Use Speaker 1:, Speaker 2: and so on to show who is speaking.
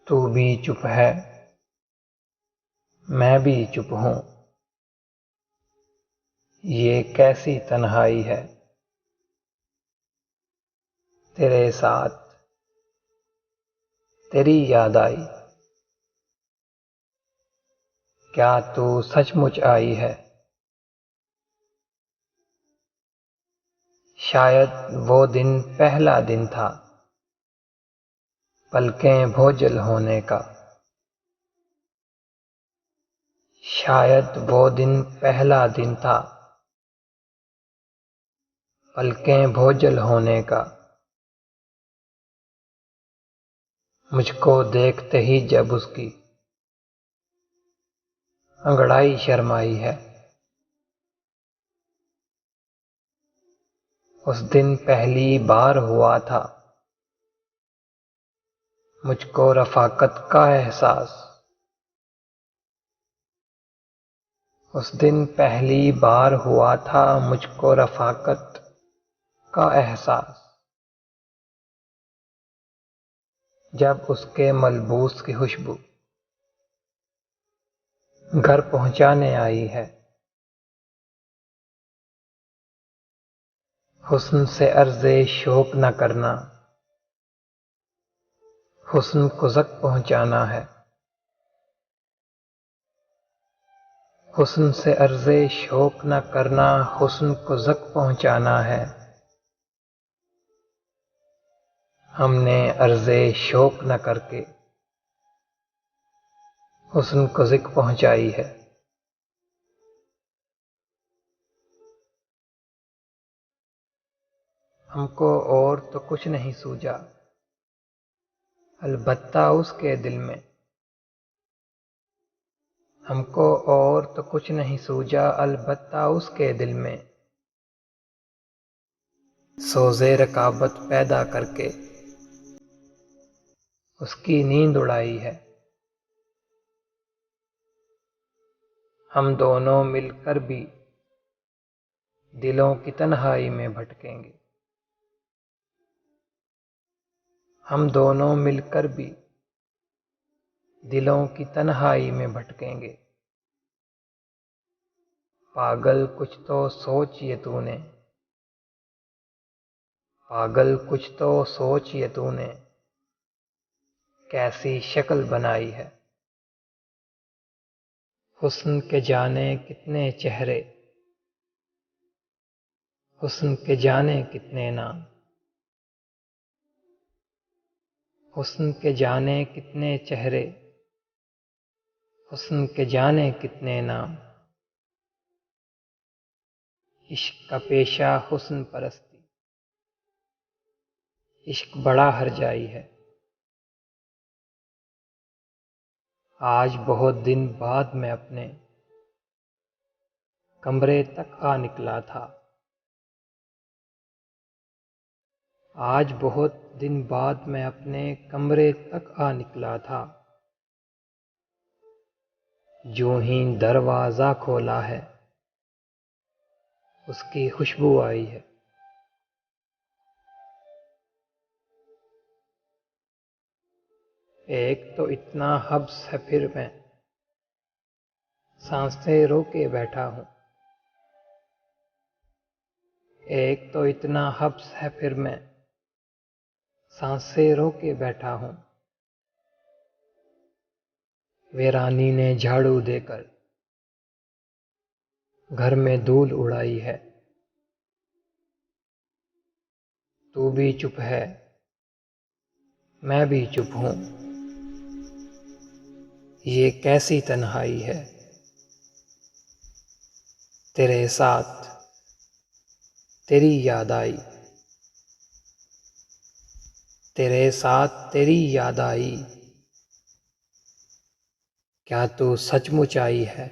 Speaker 1: तू भी चुप है, मैं भी चुप हूँ। ये कैसी तन्हाई है, तेरे साथ तेरी याद आई। क्या तू सचमुच आई है? शायद वो दिन पहला दिन था, पलकें भोजल होने का। शायद वो दिन पहला दिन था, पलकें भोजल होने का। मुझको देखते ही जब उसकी अंगड़ाई शर्माई है। उस दिन पहली बार हुआ था मुझको रफ़ाकत का एहसास। उस दिन पहली बार हुआ था मुझको रफ़ाकत का एहसास, जब उसके मलबूस की खुशबू घर पहुंचाने आई है। हुस्न से अर्ज़े शौक न करना, हुस्न को ज़क पहुंचाना है। हुस्न से अर्ज़े शौक न करना, हुस्न को ज़क पहुंचाना है। हमने अर्ज़े शौक न करके हुस्न को ज़िक पहुंचाई है। हमको और तो कुछ नहीं सूझा, अलबत्ता उसके दिल में। हमको और तो कुछ नहीं सूझा, अलबत्ता उसके दिल में। सोज़े रकाबत पैदा करके उसकी नींद उड़ाई है। हम दोनों मिलकर भी दिलों की तन्हाई में भटकेंगे। हम दोनों मिलकर भी दिलों की तन्हाई में भटकेंगे। पागल कुछ तो सोच ये तूने, पागल कुछ तो सोच ये तूने, कैसी शक्ल बनाई है। हुस्न के जाने कितने चेहरे, हुस्न के जाने कितने नाम। हुस्न के जाने कितने चेहरे, हुस्न के जाने कितने नाम। इश्क का पेशा हुस्न परस्ती, इश्क बड़ा हरजाई है। आज बहुत दिन बाद मैं अपने कमरे तक आ निकला था। आज बहुत दिन बाद मैं अपने कमरे तक आ निकला था। जो ही दरवाज़ा खोला है, उसकी खुशबू आई है। एक तो इतना हब्स है फिर मैं सांसें रोके बैठा हूँ। एक तो इतना हब्स है फिर मैं सांसें रोके बैठा हूँ। वीरानी ने झाड़ू देकर घर में धूल उड़ाई है। तू भी चुप है, मैं भी चुप हूँ। ये कैसी तन्हाई है, तेरे साथ तेरी याद आई। तेरे साथ तेरी याद आई। क्या तू सचमुच आई है?